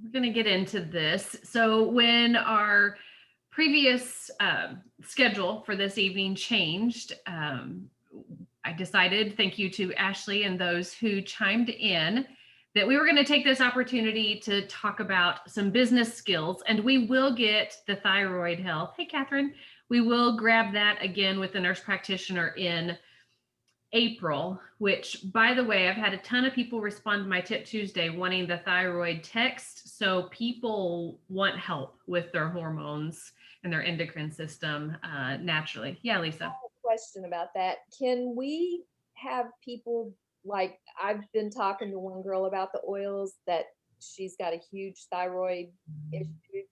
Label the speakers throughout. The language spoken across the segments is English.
Speaker 1: we're going to get into this. So when our previous schedule for this evening changed, I decided, thank you to Ashley and those who chimed in, that we were going to take this opportunity to talk about some business skills, and we will get the thyroid health. Hey, Catherine, we will grab that again with the nurse practitioner in April, which, by the way, I've had a ton of people respond to my Tip Tuesday wanting the thyroid text. So people want help with their hormones and their endocrine system naturally. Yeah, Lisa.
Speaker 2: Question about that. Can we have people, like, I've been talking to one girl about the oils that she's got a huge thyroid issue.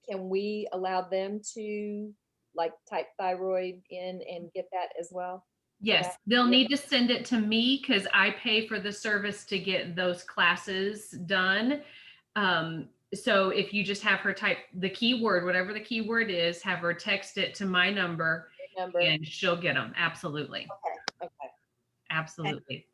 Speaker 2: Can we allow them to like type thyroid in and get that as well for that?
Speaker 1: Yes, they'll
Speaker 2: Yeah.
Speaker 1: need to send it to me because I pay for the service to get those classes done. So if you just have her type the keyword, whatever the keyword is, have her text it to my number
Speaker 2: Number.
Speaker 1: and she'll get them. Absolutely.
Speaker 2: Okay. Okay.
Speaker 1: Absolutely.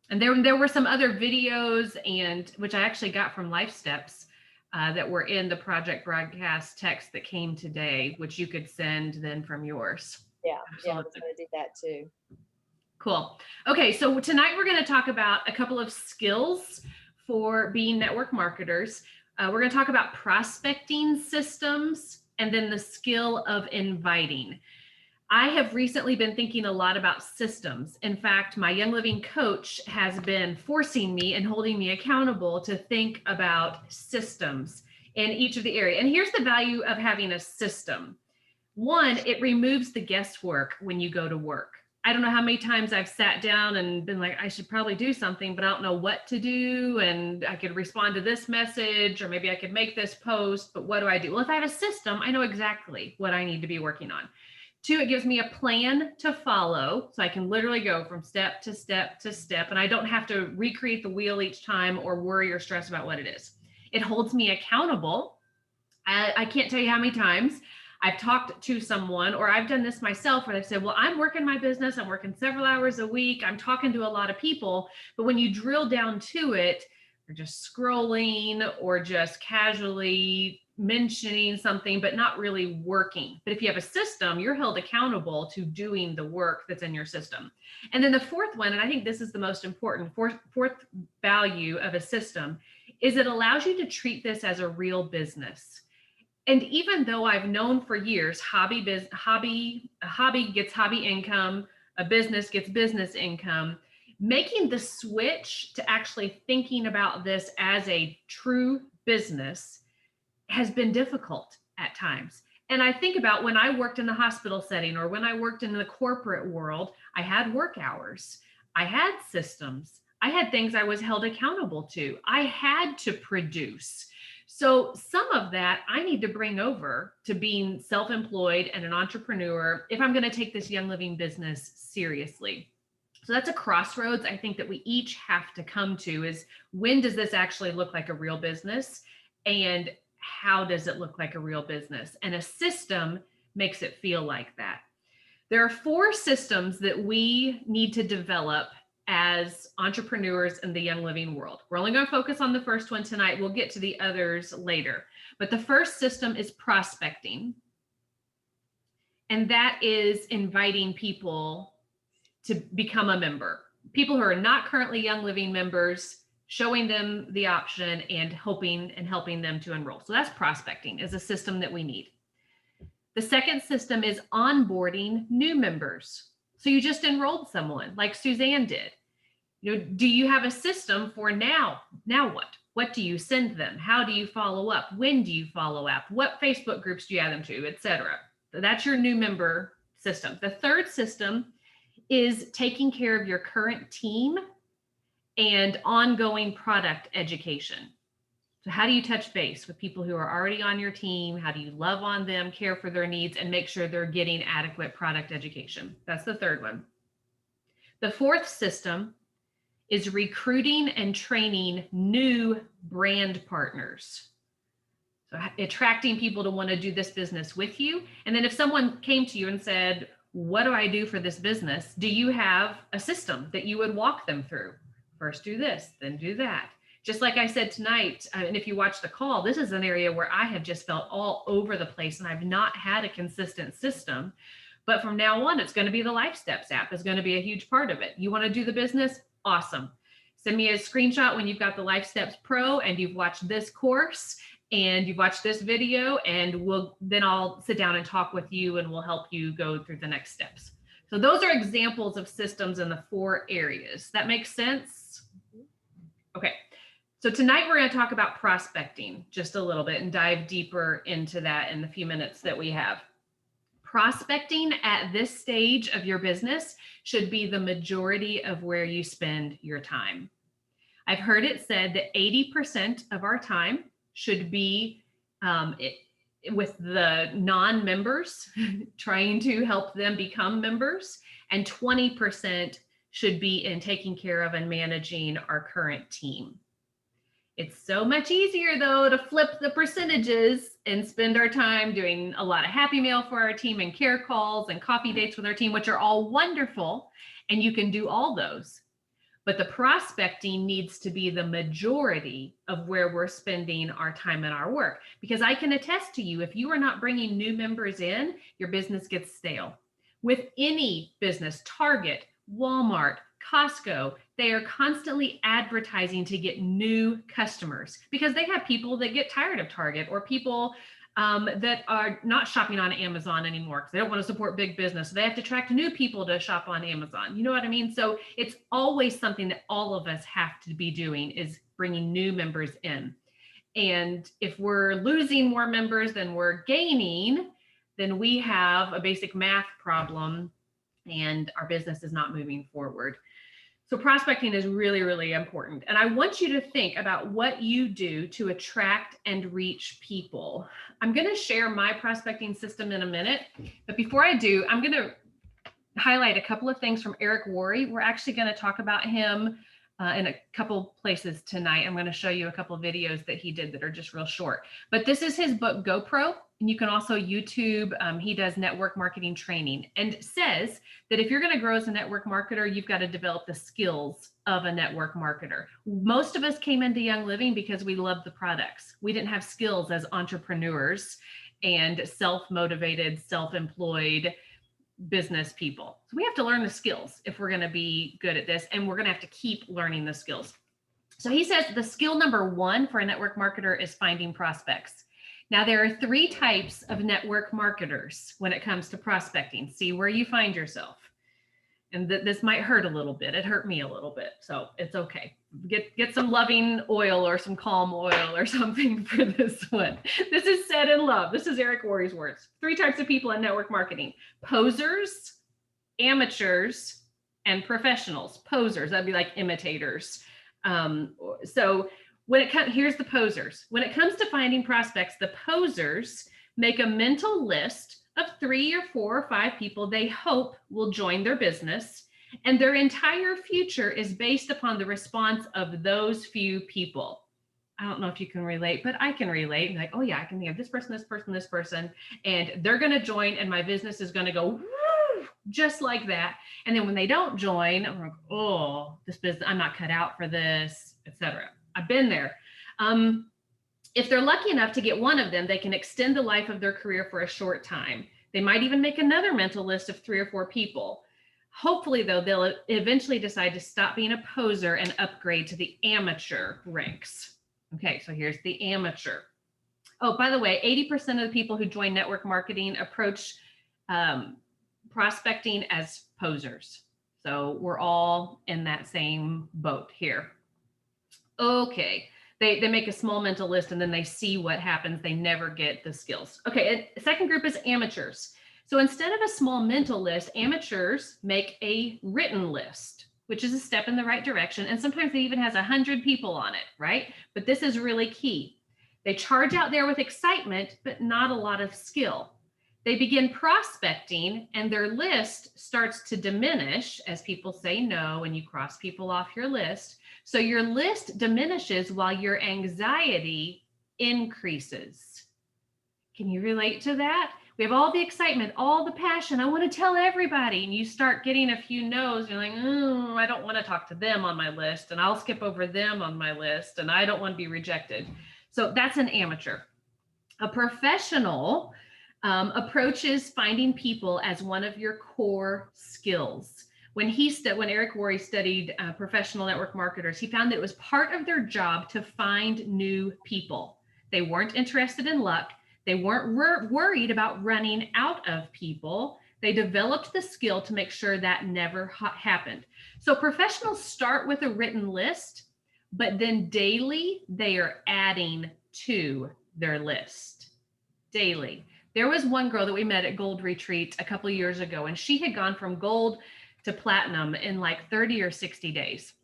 Speaker 1: And there were some other videos, and which I actually got from Life Steps that were in the project broadcast text that came today, which you could send then from yours.
Speaker 2: Yeah. Yeah. I was
Speaker 1: Absolutely.
Speaker 2: going to do that too.
Speaker 1: Cool. Okay, so tonight we're going to talk about a couple of skills for being network marketers. We're going to talk about prospecting systems and then the skill of inviting. I have recently been thinking a lot about systems. In fact, my Young Living coach has been forcing me and holding me accountable to think about systems in each of the area. And here's the value of having a system. One, it removes the guesswork when you go to work. I don't know how many times I've sat down and been like, I should probably do something, but I don't know what to do. And I could respond to this message, or maybe I could make this post, but what do I do? Well, if I have a system, I know exactly what I need to be working on. Two, it gives me a plan to follow. So I can literally go from step to step to step, and I don't have to recreate the wheel each time or worry or stress about what it is. It holds me accountable. I can't tell you how many times I've talked to someone, or I've done this myself, where they've said, well, I'm working my business, I'm working several hours a week, I'm talking to a lot of people. But when you drill down to it, you're just scrolling or just casually mentioning something, but not really working. But if you have a system, you're held accountable to doing the work that's in your system. And then the fourth one, and I think this is the most important, fourth value of a system, is it allows you to treat this as a real business. And even though I've known for years, a hobby gets hobby income, a business gets business income, making the switch to actually thinking about this as a true business has been difficult at times. And I think about when I worked in the hospital setting or when I worked in the corporate world, I had work hours, I had systems, I had things I was held accountable to, I had to produce. So some of that I need to bring over to being self-employed and an entrepreneur if I'm going to take this Young Living business seriously. So that's a crossroads I think that we each have to come to, is when does this actually look like a real business, and how does it look like a real business? And a system makes it feel like that. There are 4 systems that we need to develop as entrepreneurs in the Young Living world. We're only going to focus on the first one tonight. We'll get to the others later. But the first system is prospecting. And that is inviting people to become a member. People who are not currently Young Living members, showing them the option and hoping and helping them to enroll. So that's prospecting, is a system that we need. The second system is onboarding new members. So you just enrolled someone like Suzanne did. Do you have a system for now? Now what? What do you send them? How do you follow up? When do you follow up? What Facebook groups do you add them to, etc.? So that's your new member system. The third system is taking care of your current team and ongoing product education. So how do you touch base with people who are already on your team? How do you love on them, care for their needs, and make sure they're getting adequate product education? That's the third one. The fourth system is recruiting and training new brand partners. So attracting people to want to do this business with you. And then if someone came to you and said, what do I do for this business? Do you have a system that you would walk them through? First do this, then do that. Just like I said tonight, and if you watch the call, this is an area where I have just felt all over the place and I've not had a consistent system. But from now on, it's going to be the Life Steps app is going to be a huge part of it. You want to do the business? Awesome. Send me a screenshot when you've got the Life Steps Pro and you've watched this course and you've watched this video, and then I'll sit down and talk with you and we'll help you go through the next steps. So those are examples of systems in the 4 areas. That makes sense? Okay. So tonight we're going to talk about prospecting just a little bit and dive deeper into that in the few minutes that we have. Prospecting at this stage of your business should be the majority of where you spend your time. I've heard it said that 80% of our time should be with the non-members, trying to help them become members, and 20% should be in taking care of and managing our current team. It's so much easier, though, to flip the percentages and spend our time doing a lot of happy mail for our team and care calls and coffee dates with our team, which are all wonderful, and you can do all those. But the prospecting needs to be the majority of where we're spending our time and our work. Because I can attest to you, if you are not bringing new members in, your business gets stale. With any business, Target, Walmart, Costco, they are constantly advertising to get new customers because they have people that get tired of Target, or people that are not shopping on Amazon anymore because they don't want to support big business. So they have to attract new people to shop on Amazon. You know what I mean? So it's always something that all of us have to be doing, is bringing new members in. And if we're losing more members than we're gaining, then we have a basic math problem and our business is not moving forward. So prospecting is really, really important. And I want you to think about what you do to attract and reach people. I'm going to share my prospecting system in a minute, but before I do, I'm going to highlight a couple of things from Eric Worre. We're actually going to talk about him in a couple places tonight. I'm going to show you a couple of videos that he did that are just real short. But this is his book, GoPro. And you can also YouTube. He does network marketing training and says that if you're going to grow as a network marketer, you've got to develop the skills of a network marketer. Most of us came into Young Living because we loved the products. We didn't have skills as entrepreneurs and self-motivated, self-employed business people. So we have to learn the skills if we're going to be good at this, and we're going to have to keep learning the skills. So he says the skill number 1 for a network marketer is finding prospects. Now, there are 3 types of network marketers when it comes to prospecting. See where you find yourself. And this might hurt a little bit. It hurt me a little bit, so it's okay. Get some loving oil or some calm oil or something for this one. This is said in love. This is Eric Worre's words. 3 types of people in network marketing: posers, amateurs, and professionals. Posers, that'd be like imitators. So here's the posers. When it comes to finding prospects, the posers make a mental list of 3 or 4 or 5 people they hope will join their business, and their entire future is based upon the response of those few people. I don't know if you can relate, but I can relate. Like, oh yeah, I can think of this person, this person, this person, and they're going to join, and my business is going to go woo, just like that. And then when they don't join, I'm like, oh, this business, I'm not cut out for this, etc. I've been there. If they're lucky enough to get one of them, they can extend the life of their career for a short time. They might even make another mental list of 3 or 4 people. Hopefully, though, they'll eventually decide to stop being a poser and upgrade to the amateur ranks. Okay, so here's the amateur. Oh, by the way, 80% of the people who join network marketing approach prospecting as posers. So we're all in that same boat here. Okay. They make a small mental list and then they see what happens. They never get the skills. Okay, second group is amateurs. So instead of a small mental list, amateurs make a written list, which is a step in the right direction. And sometimes it even has 100 people on it, right? But this is really key. They charge out there with excitement, but not a lot of skill. They begin prospecting and their list starts to diminish as people say no and you cross people off your list. So your list diminishes while your anxiety increases. Can you relate to that? We have all the excitement, all the passion. I want to tell everybody. And you start getting a few no's. You're like, I don't want to talk to them on my list, and I'll skip over them on my list, and I don't want to be rejected. So that's an amateur. A professional approaches finding people as one of your core skills. When Eric Worre studied professional network marketers, he found that it was part of their job to find new people. They weren't interested in luck. They weren't worried about running out of people. They developed the skill to make sure that never happened. So professionals start with a written list, but then daily they are adding to their list daily. There was one girl that we met at Gold Retreat a couple of years ago, and she had gone from gold to platinum in like 30 or 60 days.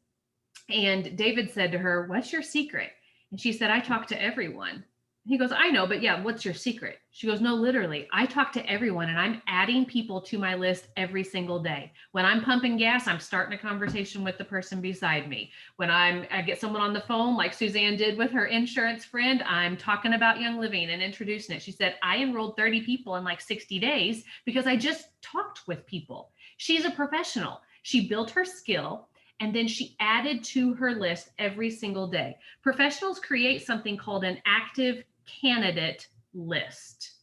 Speaker 1: And David said to her, "What's your secret?" And she said, "I talk to everyone." He goes, "I know, but yeah, what's your secret?" She goes, "No, literally, I talk to everyone, and I'm adding people to my list every single day. When I'm pumping gas, I'm starting a conversation with the person beside me. When I get someone on the phone, like Suzanne did with her insurance friend, I'm talking about Young Living and introducing it." She said, "I enrolled 30 people in like 60 days because I just talked with people." She's a professional. She built her skill, and then she added to her list every single day. Professionals create something called an active candidate list,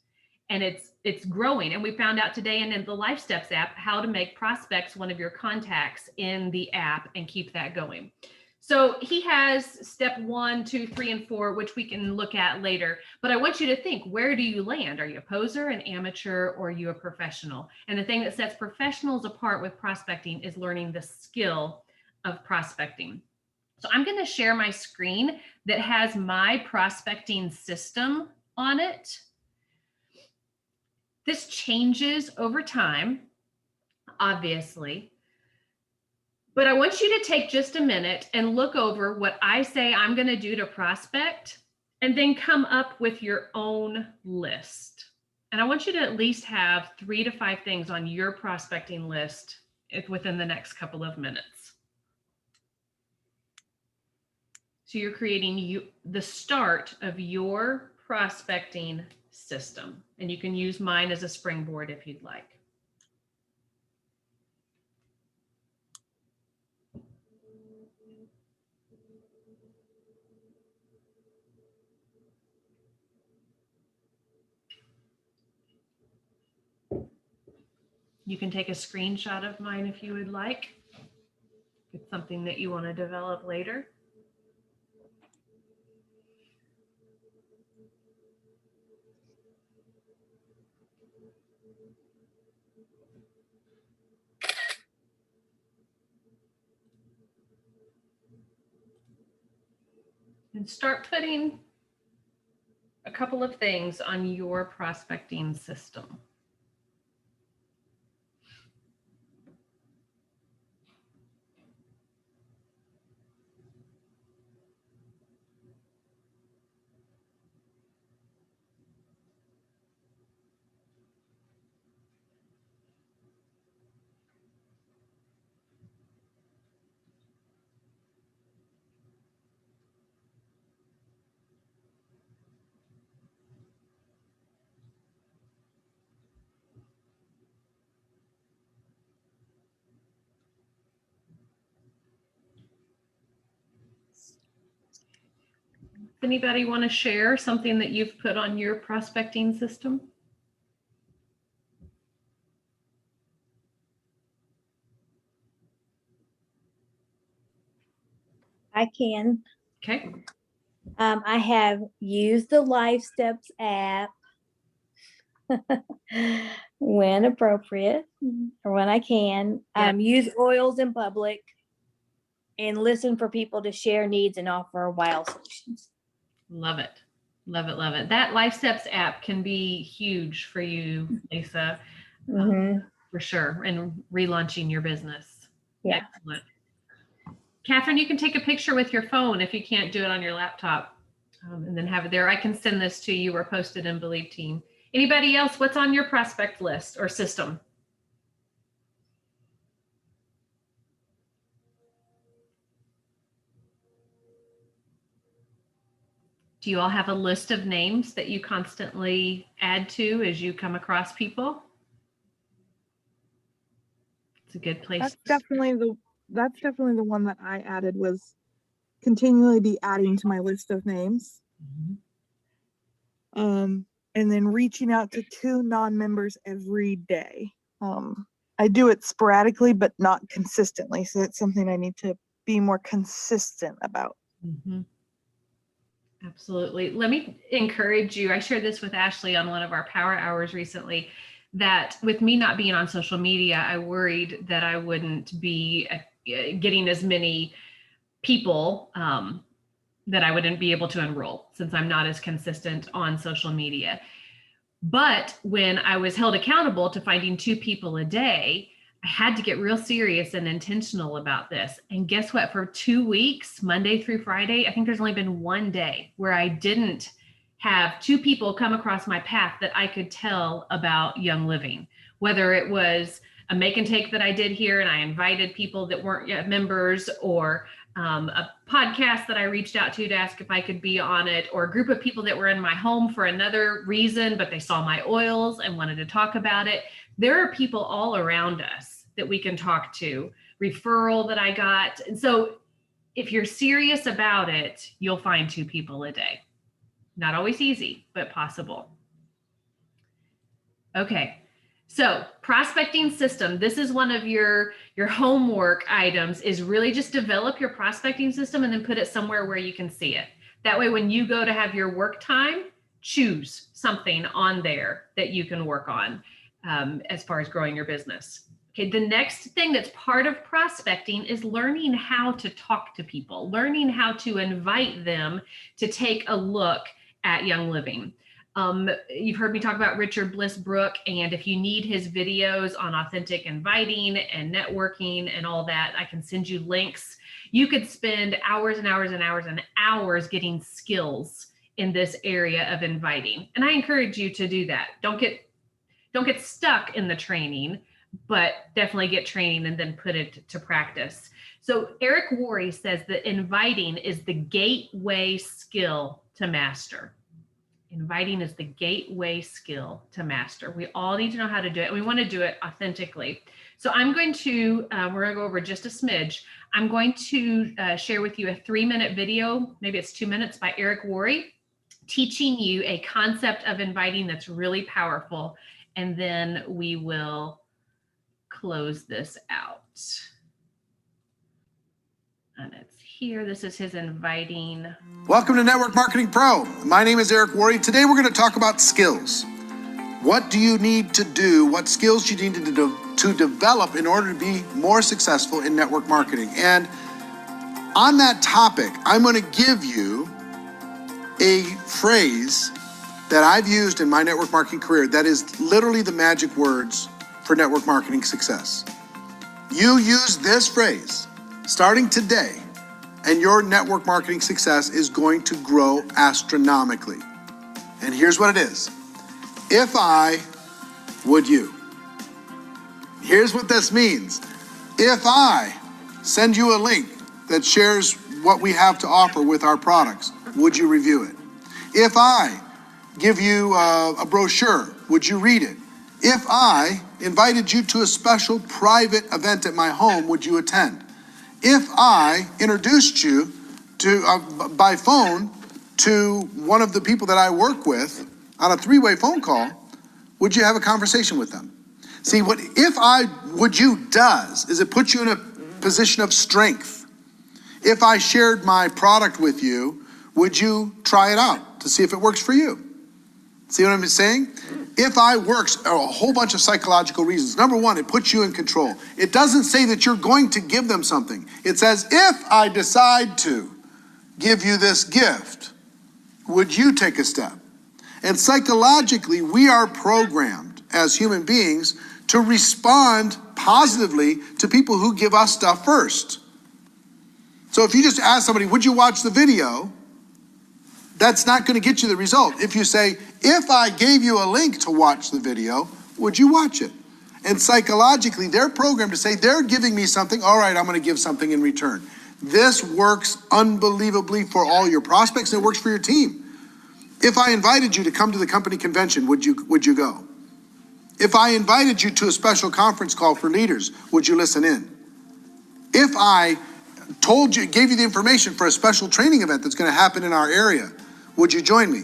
Speaker 1: and it's growing. And we found out today in the Life Steps app how to make prospects one of your contacts in the app and keep that going. So he has step 1, 2, 3, and 4, which we can look at later. But I want you to think, where do you land? Are you a poser, an amateur, or are you a professional? And the thing that sets professionals apart with prospecting is learning the skill of prospecting. So I'm going to share my screen that has my prospecting system on it. This changes over time, obviously, but I want you to take just a minute and look over what I say I'm going to do to prospect, and then come up with your own list. And I want you to at least have 3 to 5 things on your prospecting list within the next couple of minutes. So you're creating the start of your prospecting system, and you can use mine as a springboard if you'd like. You can take a screenshot of mine if you would like. It's something that you want to develop later. And start putting a couple of things on your prospecting system. Anybody want to share something that you've put on your prospecting system?
Speaker 3: I can.
Speaker 1: Okay.
Speaker 3: I have used the Life Steps app when appropriate or when I can.
Speaker 1: Yeah.
Speaker 3: Use oils in public and listen for people to share needs and offer wow solutions.
Speaker 1: Love it. Love it. Love it. That Life Steps app can be huge for you, Lisa, for sure. And relaunching your business.
Speaker 3: Yeah.
Speaker 1: Excellent. Catherine, you can take a picture with your phone if you can't do it on your laptop, and then have it there. I can send this to you or post it in Believe Team. Anybody else? What's on your prospect list or system? Do you all have a list of names that you constantly add to as you come across people? It's a good place.
Speaker 4: That's definitely the one that I added, was continually be adding to my list of names.
Speaker 1: Mhm.
Speaker 4: And then reaching out to 2 non-members every day. I do it sporadically, but not consistently. So it's something I need to be more consistent about.
Speaker 1: Mhm. Absolutely. Let me encourage you. I shared this with Ashley on one of our power hours recently, that with me not being on social media, I worried that I wouldn't be getting as many people, that I wouldn't be able to enroll since I'm not as consistent on social media. But when I was held accountable to finding 2 people a day, I had to get real serious and intentional about this. And guess what? For 2 weeks, Monday through Friday, I think there's only been one day where I didn't have 2 people come across my path that I could tell about Young Living, whether it was a make and take that I did here and I invited people that weren't yet members, or a podcast that I reached out to ask if I could be on it, or a group of people that were in my home for another reason, but they saw my oils and wanted to talk about it. There are people all around us that we can talk to, referral that I got. And so if you're serious about it, you'll find 2 people a day. Not always easy, but possible. Okay. So prospecting system, this is one of your homework items, is really just develop your prospecting system and then put it somewhere where you can see it. That way, when you go to have your work time, choose something on there that you can work on as far as growing your business. Okay, the next thing that's part of prospecting is learning how to talk to people, learning how to invite them to take a look at Young Living. You've heard me talk about Richard Bliss Brooke, and if you need his videos on authentic inviting and networking and all that, I can send you links. You could spend hours and hours and hours and hours getting skills in this area of inviting. And I encourage you to do that. Don't get stuck in the training, but definitely get training and then put it to practice. So Eric Worre says that inviting is the gateway skill to master. Inviting is the gateway skill to master. We all need to know how to do it. We want to do it authentically. So I'm going to, we're going to go over just a smidge. I'm going to share with you a 3-minute video, maybe it's 2 minutes, by Eric Worre, teaching you a concept of inviting that's really powerful. And then we will close this out. And it's here. This is his inviting.
Speaker 5: Welcome to Network Marketing Pro. My name is Eric Worre. Today we're going to talk about skills. What do you need to do? What skills you need to develop in order to be more successful in network marketing? And on that topic, I'm going to give you a phrase that I've used in my network marketing career that is literally the magic words for network marketing success. You use this phrase starting today, and your network marketing success is going to grow astronomically. And here's what it is. If I, would you? Here's what this means. If I send you a link that shares what we have to offer with our products, would you review it? If I give you a brochure, would you read it? If I invited you to a special private event at my home, would you attend? If I introduced you to by phone to one of the people that I work with on a 3-way phone call, would you have a conversation with them? See, what if I would you does is it puts you in a position of strength. If I shared my product with you, would you try it out to see if it works for you? See what I'm saying? If I works, a whole bunch of psychological reasons. Number one, it puts you in control. It doesn't say that you're going to give them something. It says, if I decide to give you this gift, would you take a step? And psychologically, we are programmed as human beings to respond positively to people who give us stuff first. So if you just ask somebody, would you watch the video? That's not going to get you the result. If you say, if I gave you a link to watch the video, would you watch it? And psychologically, they're programmed to say, they're giving me something. All right, I'm going to give something in return. This works unbelievably for all your prospects, and it works for your team. If I invited you to come to the company convention, would you go? If I invited you to a special conference call for leaders, would you listen in? If I gave you the information for a special training event that's going to happen in our area, would you join me?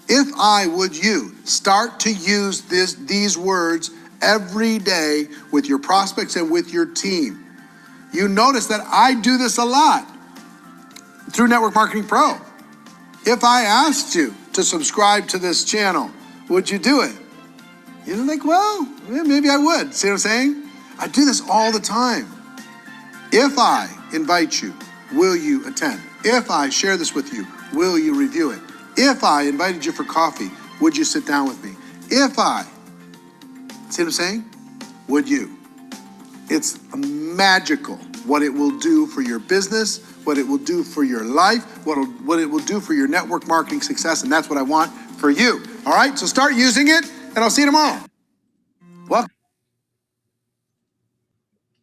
Speaker 5: If I would you start to use these words every day with your prospects and with your team. You notice that I do this a lot through Network Marketing Pro. If I asked you to subscribe to this channel, would you do it? You're like, well, maybe I would. See what I'm saying? I do this all the time. If I invite you, will you attend? If I share this with you, will you review it? If I invited you for coffee, would you sit down with me? If I, see what I'm saying? Would you? It's magical what it will do for your business, what it will do for your life, what it will do for your network marketing success, and that's what I want for you. All right, so start using it, and I'll see you tomorrow. Welcome.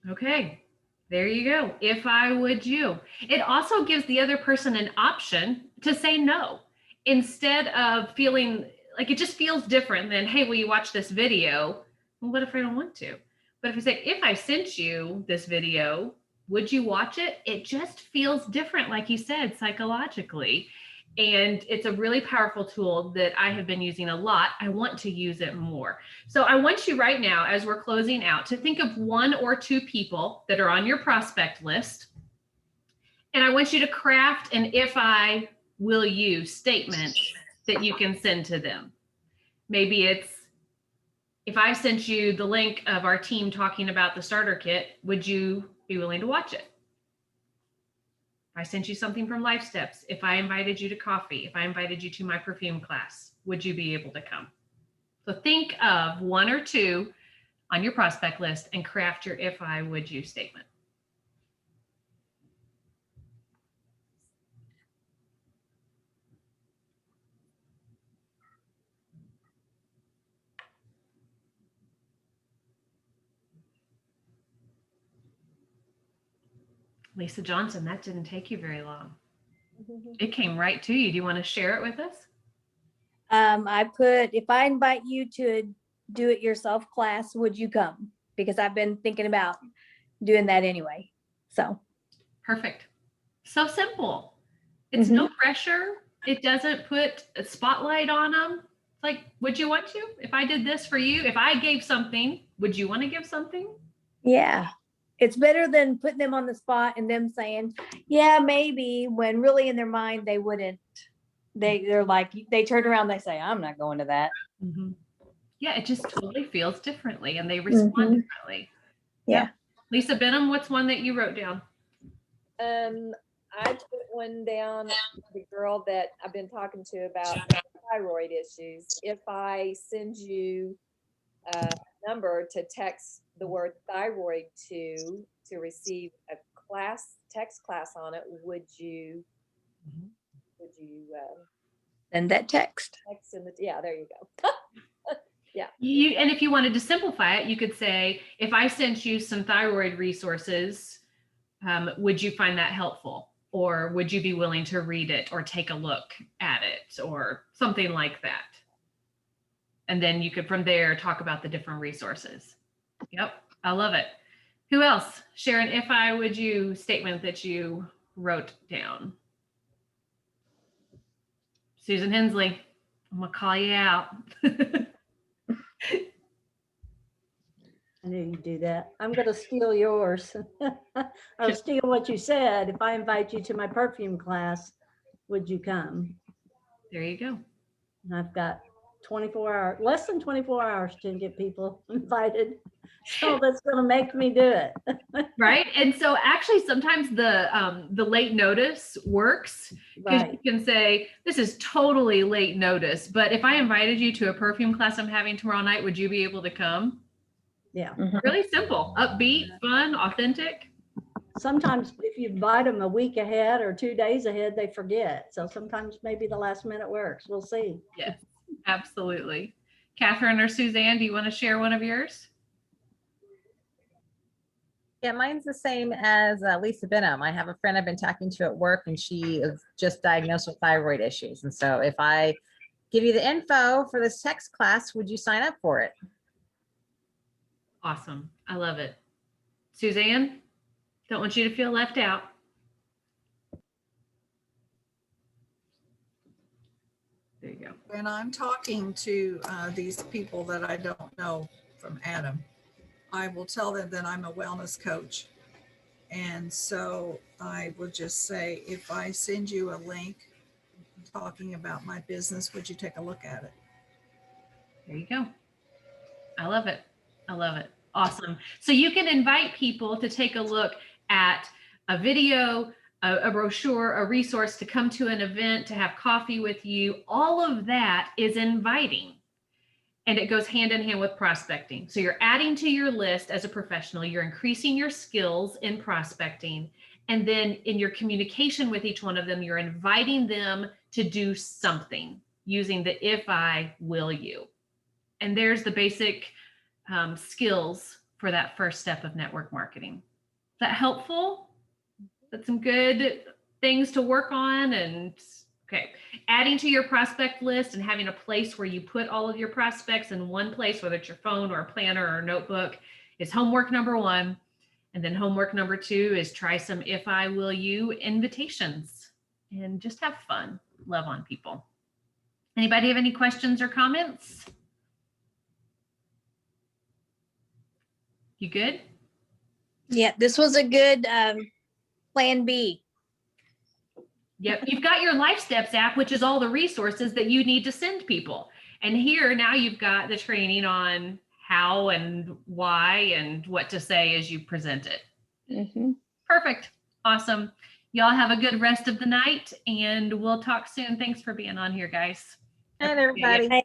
Speaker 1: Okay, there you go. If I would you. It also gives the other person an option to say no, instead of feeling like it just feels different than, hey, will you watch this video? Well, what if I don't want to? But if I say, if I sent you this video, would you watch it? It just feels different, like you said, psychologically. And it's a really powerful tool that I have been using a lot. I want to use it more. So I want you right now, as we're closing out, to think of 1 or 2 people that are on your prospect list. And I want you to craft an if I will you statement that you can send to them. Maybe it's, if I sent you the link of our team talking about the starter kit, would you be willing to watch it? If I sent you something from Life Steps, if I invited you to coffee, if I invited you to my perfume class, would you be able to come? So think of 1 or 2 on your prospect list and craft your if I would you statement. Lisa Johnson, that didn't take you very long. It came right to you. Do you want to share it with us?
Speaker 3: I put, if I invite you to a do-it-yourself class, would you come? Because I've been thinking about doing that anyway. So
Speaker 1: Perfect. So simple. It's no pressure. It doesn't put a spotlight on them. It's like, would you want to? If I did this for you, if I gave something, would you want to give something?
Speaker 3: yeah, it's better than putting them on the spot and them saying, yeah, maybe, when really in their mind they wouldn't. They're like, they turn around, they say, I'm not going to that.
Speaker 1: Yeah, it just totally feels differently and they respond differently.
Speaker 3: Yeah.
Speaker 1: Lisa Benham, what's one that you wrote down?
Speaker 2: I put one down, the girl that I've been talking to about thyroid issues. If I send you a number to text the word thyroid to receive a text class on it, would you
Speaker 3: Send that text.
Speaker 2: text in the, yeah, there you go. Yeah.
Speaker 1: And if you wanted to simplify it, you could say, if I sent you some thyroid resources, would you find that helpful? Or would you be willing to read it or take a look at it or something like that? And then you could from there talk about the different resources. Yep, I love it. Who else? Share an if I would you statement that you wrote down. Susan Hensley, I'm gonna call you out.
Speaker 6: I knew you'd do that. I'm going to steal yours. Or steal what you said. If I invite you to my perfume class, would you come?
Speaker 1: There you go.
Speaker 6: And I've got 24 hours, less than 24 hours to get people invited. So that's going to make me do it.
Speaker 1: Right. And so actually sometimes the late notice works because
Speaker 6: Right.
Speaker 1: you can say, this is totally late notice, but if I invited you to a perfume class I'm having tomorrow night, would you be able to come?
Speaker 6: Yeah.
Speaker 1: Really simple, upbeat, fun, authentic.
Speaker 6: Sometimes if you invite them a week ahead or 2 days ahead, they forget. So sometimes maybe the last minute works. We'll see.
Speaker 1: Yes, absolutely. Catherine or Suzanne, do you want to share one of yours?
Speaker 7: Yeah, mine's the same as Lisa Benham. I have a friend I've been talking to at work, and she is just diagnosed with thyroid issues. And so if I give you the info for this text class, would you sign up for it?
Speaker 1: Awesome. I love it. Suzanne, don't want you to feel left out. There you go.
Speaker 8: When I'm talking to these people that I don't know from Adam, I will tell them that I'm a wellness coach. And so I will just say, if I send you a link talking about my business, would you take a look at it?
Speaker 1: There you go. I love it. I love it. Awesome. So you can invite people to take a look at a video, a brochure, a resource, to come to an event, to have coffee with you. All of that is inviting. And it goes hand in hand with prospecting. So you're adding to your list as a professional, you're increasing your skills in prospecting. And then in your communication with each one of them, you're inviting them to do something using the if I will you. And there's the basic skills for that first step of network marketing. Is that helpful? That's some good things to work on. And okay, adding to your prospect list and having a place where you put all of your prospects in one place, whether it's your phone or a planner or a notebook, is homework number one. And then homework number two is try some if I will you invitations and just have fun, love on people. Anybody have any questions or comments? You good?
Speaker 3: Yeah, this was a good plan B.
Speaker 1: Yep, you've got your Life Steps app, which is all the resources that you need to send people. And here now you've got the training on how and why and what to say as you present it.
Speaker 2: Mm-hmm.
Speaker 1: Perfect. Awesome. Y'all have a good rest of the night, and we'll talk soon. Thanks for being on here, guys.
Speaker 7: And everybody.